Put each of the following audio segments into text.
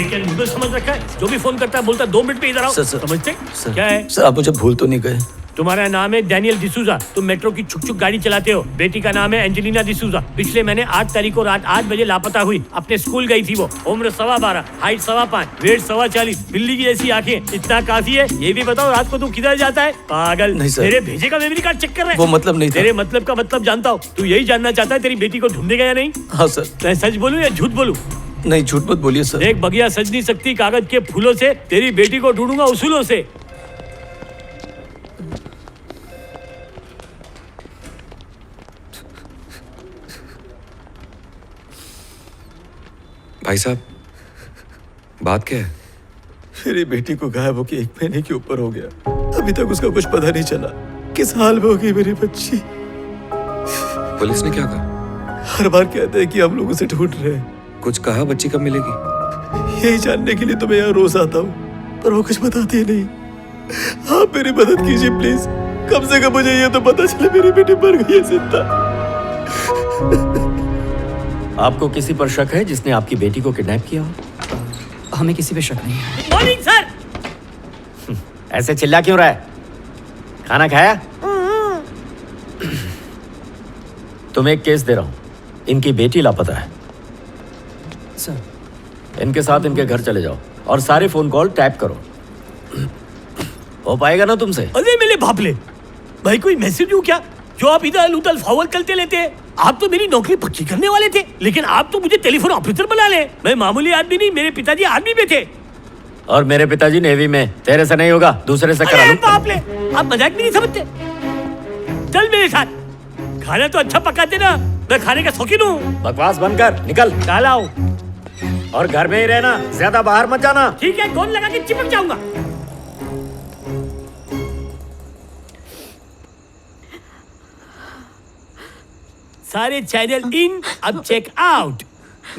Chicken noodle समझ रखा है? जो भी फोन करता है बोलता है 2 मिनट में इधर आओ। समझते? क्या है? सर आप मुझे भूल तो नहीं गए? तुम्हारा नाम है डैनियल डिसूजा। तुम मेट्रो की छुक छुक गाड़ी चलाते हो। बेटी का नाम है एंजेलिना डिसूजा। पिछले महीने 8 तारीख को रात 8 बजे लापता हुई। अपने स्कूल गई थी वो। उम्र 12.25, हाइट 5.25, वेट 40.25, बिल्ली की जैसी आंखें। इतना काफी है। ये भी बताओ रात को तू किधर जाता है? पागल। नहीं सर। मेरे भेजे का मेमोरी कार्ड चेक कर रहे? वो मतलब नहीं था। तेरे मतलब का मतलब जानता हूँ। तू यही जानना चाहता है तेरी बेटी को ढूंढेगा या नहीं? हाँ सर। मैं सच बोलूं या झूठ बोलूं? नहीं झूठ मत बोलिए सर। एक बगिया सज नहीं सकती कागज के फूलों से। तेरी बेटी को ढूंढूंगा उसूलों से। भाई साहब, बात क्या है? मेरी बेटी को गायब होके 1 महीने के ऊपर हो गया। अभी तक उसका कुछ पता नहीं चला। किस हाल में होगी मेरी बच्ची? पुलिस ने क्या कहा? हर बार कहते हैं कि हम लोग उसे ढूंढ रहे हैं। कुछ कहा बच्ची कब मिलेगी? यही जानने के लिए तो मैं यहाँ रोज आता हूँ, पर वो कुछ बताते ही नहीं। आप मेरी मदद कीजिए प्लीज। कम से कम मुझे ये तो पता चले मेरी बेटी मर गई है जिंदा। आपको किसी पर शक है जिसने आपकी बेटी को किडनैप किया हो? हमें किसी पे शक नहीं है। Morning sir. ऐसे चिल्ला क्यों रहा है? खाना खाया? तुम्हें एक केस दे रहा हूं। इनकी बेटी लापता है। सर इनके साथ इनके घर चले जाओ और सारे फोन कॉल टैप करो। हो पाएगा ना तुमसे? अरे मेरे भापले, भाई कोई मैसेज हूँ क्या जो आप इधर उधर फावल करते लेते हैं? आप तो मेरी नौकरी पक्की करने वाले थे, लेकिन आप तो मुझे टेलीफोन ऑपरेटर बना ले। मैं मामूली आदमी नहीं, मेरे पिताजी आर्मी में थे। और मेरे पिताजी नेवी में। तेरे से नहीं होगा, दूसरे से करा अरे लूं। बापले, आप मजाक भी नहीं समझते। चल मेरे साथ। खाना तो अच्छा पकाते ना, मैं खाने का शौकीन हूँ। बकवास बंद कर, निकल। काला हूँ। और घर में ही रहना, ज्यादा बाहर मत जाना। ठीक है, गोल लगा के चिपक जाऊंगा। सारे चैनल इन, अब चेक आउट।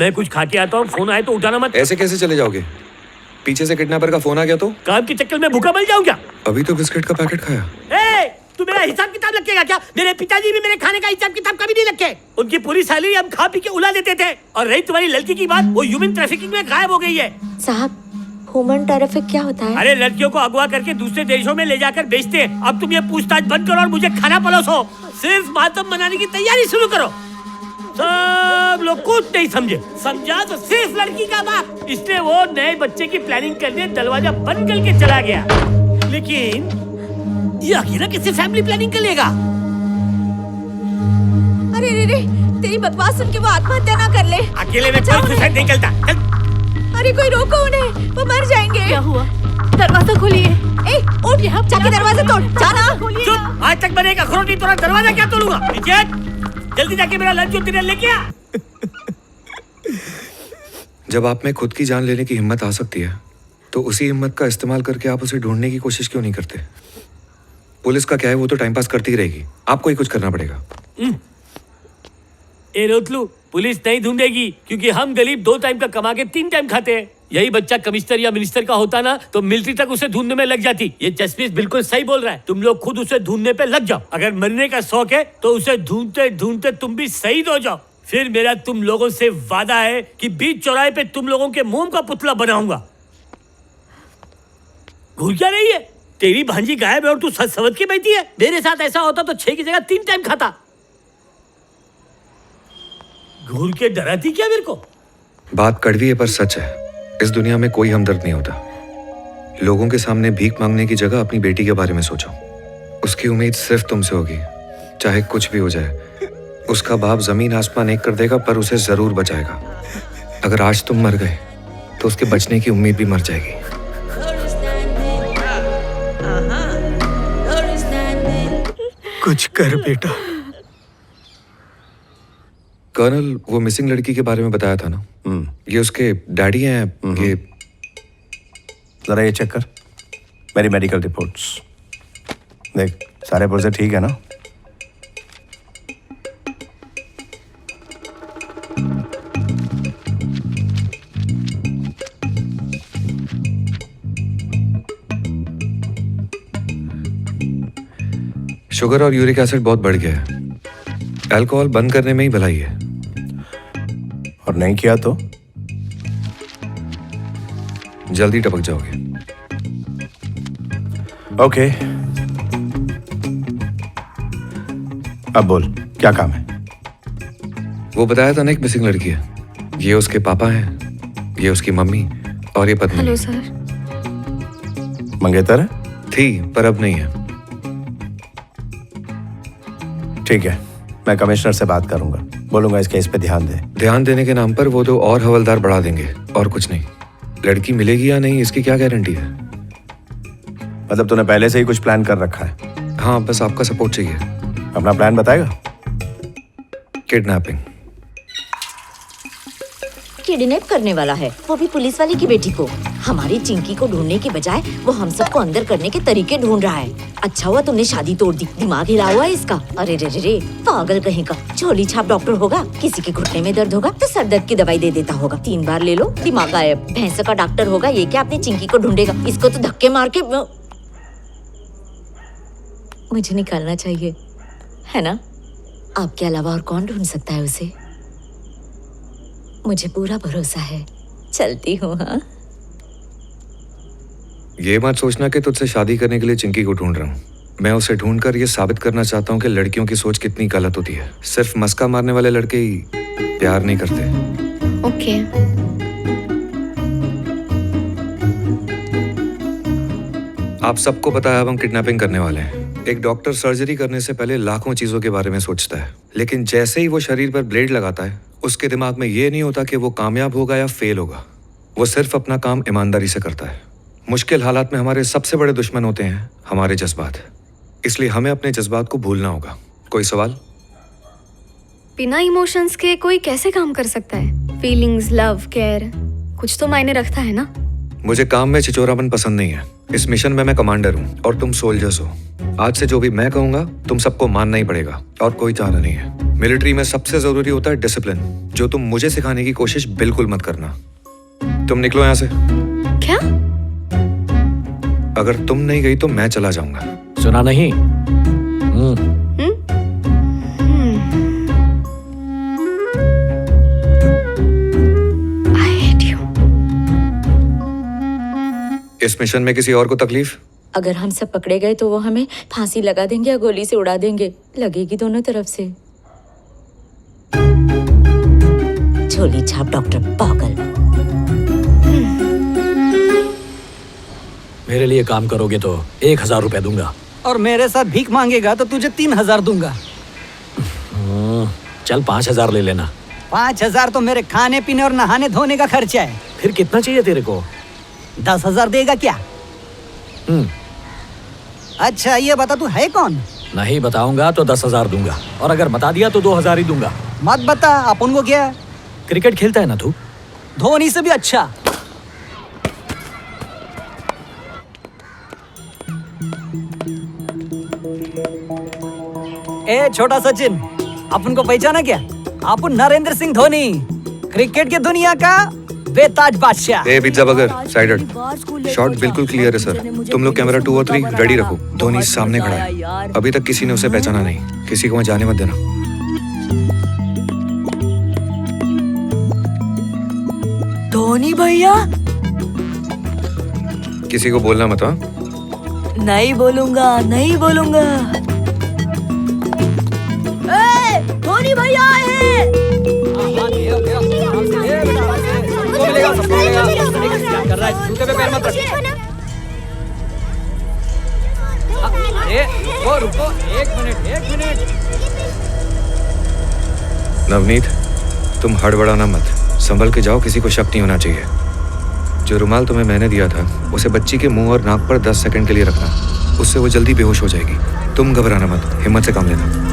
मैं कुछ खा के आता हूँ, फोन आए तो उठाना मत। ऐसे कैसे चले जाओगे? पीछे से किडनैपर का फोन आ गया तो? काम के चक्कर में भूखा मर जाऊं क्या? अभी तो बिस्किट का पैकेट खाया। ए, तू मेरा हिसाब किताब रखेगा क्या? मेरे पिताजी भी मेरे खाने का हिसाब किताब कभी नहीं रखे। उनकी पूरी सैलरी हम खा पी के उड़ा देते थे। और रही तुम्हारी लड़की की बात, वो ह्यूमन ट्रैफिकिंग में गायब हो गई है। साहब, ह्यूमन ट्रैफिक क्या होता है? अरे लड़कियों को अगवा करके दूसरे देशों में ले जाकर बेचते हैं। अब तुम ये पूछताछ बंद करो और मुझे खाना परोसो। सिर्फ मातम मनाने की तैयारी शुरू करो। सब लोग कुछ नहीं समझे। समझा तो सिर्फ लड़की का बाप। इसलिए वो नए बच्चे की प्लानिंग करने दरवाजा बंद करके चला गया। लेकिन ये अकेला कैसे फैमिली प्लानिंग कर लेगा? अरे रे रे, तेरी बकवास सुन के वो आत्महत्या ना कर ले। अकेले में कोई सुसाइड नहीं करता। अरे कोई रोको उन्हें, वो मर जाएंगे। क्या हुआ? दरवाजा खोलिए। ए, उठ, जाके दरवाजा तोड़। जाना। चुप, आज तक मैंने एक अखरोट तोड़ा, दरवाजा क्या तोड़ूंगा? जल्दी जाके मेरा लंच और डिनर लेके आ। जब आप में खुद की जान लेने की हिम्मत आ सकती है, तो उसी हिम्मत का इस्तेमाल करके आप उसे ढूंढने की कोशिश क्यों नहीं करते? पुलिस का क्या है, वो तो टाइम पास करती रहेगी। आपको ही कुछ करना पड़ेगा। ए रोतलू, पुलिस नहीं ढूंढेगी, क्योंकि हम गरीब 2 टाइम का कमा के 3 टाइम खाते हैं। यही बच्चा कमिश्नर या मिनिस्टर का होता ना, तो मिलिट्री तक उसे ढूंढने में लग जाती। ये जस्टिस बिल्कुल सही बोल रहा है। तुम लोग खुद उसे ढूंढने पे लग जाओ। अगर मरने का शौक है तो उसे ढूंढते ढूंढते तुम भी शहीद हो जाओ। फिर मेरा तुम लोगों से वादा है कि बीच चौराहे पे तुम लोगों के मोम का पुतला बनाऊंगा। भूल क्या रही है? तेरी भांजी गायब है और तू सच समझ के बैठी है। मेरे साथ ऐसा होता तो 6 की जगह 3 टाइम खाता। घूर के डराती क्या मेरे को? बात कड़वी है पर सच है। इस दुनिया में कोई हमदर्द नहीं होता। लोगों के सामने भीख मांगने की जगह अपनी बेटी के बारे में सोचो। उसकी उम्मीद सिर्फ तुमसे होगी, चाहे कुछ भी हो जाए। उसका बाप जमीन आसमान एक कर देगा, पर उसे जरूर बचाएगा। अगर आज तुम मर गए तो उसके बचने की उम्मीद भी मर जाएगी। कुछ कर बेटा। कर्नल, वो मिसिंग लड़की के बारे में बताया था ना, ये उसके डैडी हैं। ये जरा ये चेक कर, मेरी मेडिकल रिपोर्ट्स देख। सारे पुर्जे ठीक है ना? शुगर और यूरिक एसिड बहुत बढ़ गया है। अल्कोहल बंद करने में ही भलाई है। और नहीं किया तो? जल्दी टपक जाओगे। ओके, अब बोल क्या काम है? वो बताया था ना, एक मिसिंग लड़की है। ये उसके पापा हैं, ये उसकी मम्मी और ये पत्नी। Hello sir. मंगेतर है? थी पर अब नहीं है। ठीक है, मैं कमिश्नर से बात करूंगा, बोलूंगा इस केस पे ध्यान दे। ध्यान देने के नाम पर वो तो और हवलदार बढ़ा देंगे और कुछ नहीं। लड़की मिलेगी या नहीं इसकी क्या गारंटी है? मतलब तूने पहले से ही कुछ प्लान कर रखा है? हाँ, बस आपका सपोर्ट चाहिए। अपना प्लान बताएगा? किडनैपिंग। किडनैप करने वाला है, वो भी पुलिस वाले की बेटी को। हमारी चिंकी को ढूंढने के बजाय वो हम सबको अंदर करने के तरीके ढूंढ रहा है। अच्छा हुआ तुमने शादी तोड़ दी, दिमाग हिला हुआ है इसका। अरे रे रे रे, पागल कहीं का। झोली छाप डॉक्टर होगा, किसी के घुटने में दर्द होगा तो सर दर्द की दवाई दे देता होगा। 3 बार ले लो, दिमाग गायब। भैंस का डॉक्टर होगा, ये क्या अपनी चिंकी को ढूंढेगा? इसको तो धक्के मार के मुझे निकालना चाहिए, है ना? आपके अलावा और कौन ढूंढ सकता है उसे? मुझे पूरा भरोसा है। चलती हूँ। हाँ, ये मत सोचना कि तुझसे शादी करने के लिए चिंकी को ढूंढ रहा हूँ। मैं उसे ढूंढकर ये साबित करना चाहता हूँ कि लड़कियों की सोच कितनी गलत होती है। सिर्फ मस्का मारने वाले लड़के ही प्यार नहीं करते। ओके। आप सबको पता है अब हम किडनैपिंग करने वाले हैं। एक डॉक्टर सर्जरी करने से पहले लाखों चीजों के बारे में सोचता है, लेकिन जैसे ही वो शरीर पर ब्लेड लगाता है उसके दिमाग में ये नहीं होता कि वो कामयाब होगा या फेल होगा। वो सिर्फ अपना काम ईमानदारी से करता है। मुश्किल हालात में हमारे सबसे बड़े दुश्मन होते हैं हमारे जज्बात, इसलिए हमें अपने जज्बात को भूलना होगा। कोई सवाल? बिना इमोशंस के कोई कैसे काम कर सकता है? फीलिंग्स, लव, केयर, कुछ तो मायने रखता है ना? मुझे काम में छिचोरापन पसंद नहीं है। इस मिशन में मैं कमांडर हूँ और तुम सोल्जर्स हो। आज से जो भी मैं कहूंगा तुम सबको मानना ही पड़ेगा और कोई चारा नहीं है। मिलिट्री में सबसे जरूरी होता है डिसिप्लिन, जो तुम मुझे सिखाने की कोशिश बिल्कुल मत करना। तुम निकलो यहाँ से। क्या? अगर तुम नहीं गई तो मैं चला जाऊंगा। सुना नहीं? I hate you. इस मिशन में किसी और को तकलीफ? अगर हम सब पकड़े गए तो वो हमें फांसी लगा देंगे या गोली से उड़ा देंगे। लगेगी दोनों तरफ से। झोली छाप डॉक्टर पागल। मेरे लिए काम करोगे तो 1000 रुपए दूंगा। और मेरे साथ भीख मांगेगा तो तुझे 3000 दूंगा। चल 5000 ले लेना। 5000 तो मेरे खाने पीने और नहाने धोने का खर्चा है। फिर कितना चाहिए तेरे को? 10,000 देगा क्या? अच्छा ये बता, तू है कौन? नहीं बताऊंगा तो 10,000 दूंगा, और अगर बता दिया तो 2000 ही दूंगा। मत बता, अपन को क्या? क्रिकेट खेलता है ना तू? धोनी से भी अच्छा। ए छोटा सचिन, अपन को पहचाना क्या? अपन नरेंद्र सिंह धोनी, क्रिकेट की दुनिया का बेताज बादशाह। ए पिज्जा बर्गर साइडर। शॉट बिल्कुल क्लियर है सर। तुम लोग कैमरा 2 और 3 रेडी रखो। धोनी सामने खड़ा है। अभी तक किसी ने उसे पहचाना नहीं। किसी को वहां जाने मत देना। धोनी भैया? किसी को बोलना मत। हाँ, नहीं बोलूंगा, नहीं बोलूंगा। धोनी भैया है। रुको, एक मिनट। नवनीत, तुम हड़बड़ाना मत। संभल के जाओ, किसी को शक नहीं होना चाहिए। जो रुमाल तुम्हें मैंने दिया था उसे बच्ची के मुंह और नाक पर 10 सेकंड के लिए रखना। उससे वो जल्दी बेहोश हो जाएगी। तुम घबराना मत, हिम्मत से काम लेना।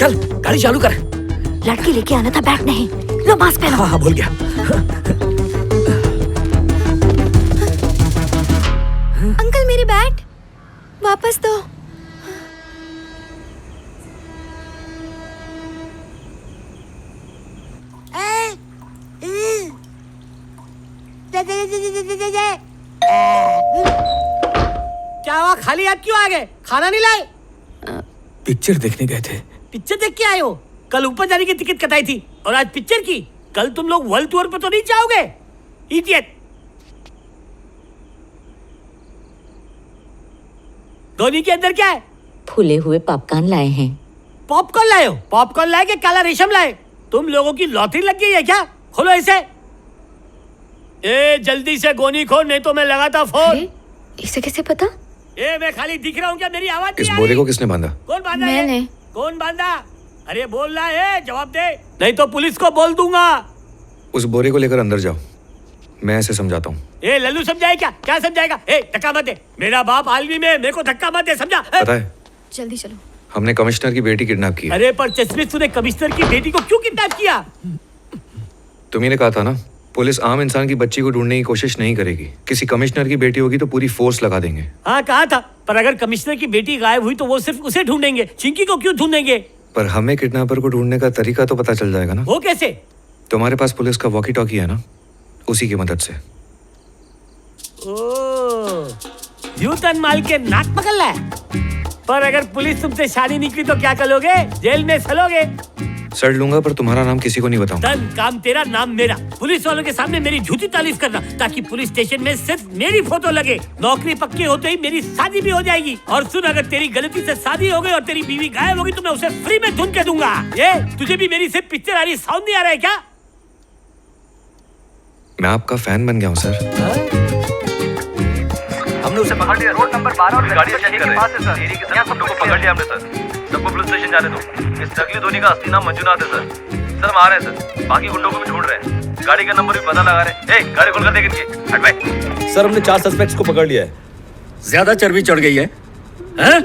चल गाड़ी चालू कर। लड़की लेके आना था, बैग नहीं। लो मास्क पहनो। हाँ हाँ भूल गया। अंकल मेरी बैट वापस दो। क्या हुआ, खाली हाथ क्यों आ गए? खाना नहीं लाए? पिक्चर देखने गए थे। पिक्चर देख के आए हो? कल ऊपर जाने की टिकट कटाई थी और आज पिक्चर की। कल तुम लोग वर्ल्ड टूर पे तो नहीं जाओगे? इडियट। धोनी के अंदर क्या है? फूले हुए पॉपकॉर्न लाए हैं। पॉपकॉर्न लाए हो? पॉपकॉर्न लाए कि काला रेशम लाए? तुम लोगों की लॉटरी लग गई है क्या? खोलो इसे। ए जल्दी से गोनी खोल, नहीं तो मैं लगाता फोन। अरे, इसे कैसे पता? ए मैं खाली दिख रहा हूँ क्या? मेरी आवाज इस नहीं आ बोरे रही? को किसने बांधा? कौन बांधा है? मैंने। कौन बांधा? अरे बोल रहा है, जवाब दे, नहीं तो पुलिस को बोल दूंगा। उस बोरे को लेकर अंदर जाओ, मैं ऐसे समझाता हूँ। ए लल्लू समझाए क्या? क्या समझाएगा? ए धक्का मत दे, मेरा बाप आलमी में, मेरे को धक्का मत दे, समझा? पता है जल्दी चलो। हमने कमिश्नर की बेटी किडनैप की है। अरे पर चश्मे, तूने कमिश्नर की बेटी को क्यों किडनैप किया? तुम्ही ने कहा था ना, पुलिस आम इंसान की बच्ची को ढूंढने की कोशिश नहीं करेगी। किसी कमिश्नर की बेटी होगी तो पूरी फोर्स लगा देंगे। हाँ कहा था, पर अगर कमिश्नर की बेटी गायब हुई तो वो सिर्फ उसे ढूंढेंगे, चिंकी को क्यों ढूंढेंगे? पर हमें किडनैपर को ढूंढने का तरीका तो पता चल जाएगा ना। वो कैसे? तुम्हारे पास पुलिस का वॉकी टॉकी है ना, उसी की मदद से। यूं तन माल के नाक पकड़ ला है। पर अगर पुलिस तुमसे शादी निकली तो क्या करोगे? जेल में सलोगे। सड़ लूंगा पर तुम्हारा नाम किसी को नहीं बताऊंगा। तन काम तेरा, नाम मेरा। पुलिस वालों के सामने मेरी झूठी तारीफ करना, ताकि पुलिस स्टेशन में सिर्फ मेरी फोटो लगे। नौकरी पक्की होते ही मेरी शादी भी हो जाएगी। और सुन, अगर तेरी गलती से शादी हो गई और तेरी बीवी गायब होगी तो मैं उसे फ्री में ढूंढ के दूंगा। ये तुझे भी मेरी सिर्फ पिक्चर आ रही, साउंड नहीं आ रहा है क्या? मैं आपका फैन बन गया हूँ सर। हमने उसे पकड़ लिया। रोड नंबर 12 और गाड़ी चेक कर रहे हैं। एरिया के सब लोगों को पकड़ लिया हमने सर। सबको पुलिस स्टेशन जाने दो। इस नकली धोनी का असली नाम मंजुनाथ है सर। सर हम आ रहे हैं सर, बाकी गुंडों को भी ढूंढ रहे हैं। गाड़ी का नंबर भी पता लगा रहे हैं। ए गाड़ी खोल कर देख इनकी। हट भाई। सर हमने 4 सस्पेक्ट्स को पकड़ लिया है। ज्यादा चर्बी चढ़ गई है, हैं?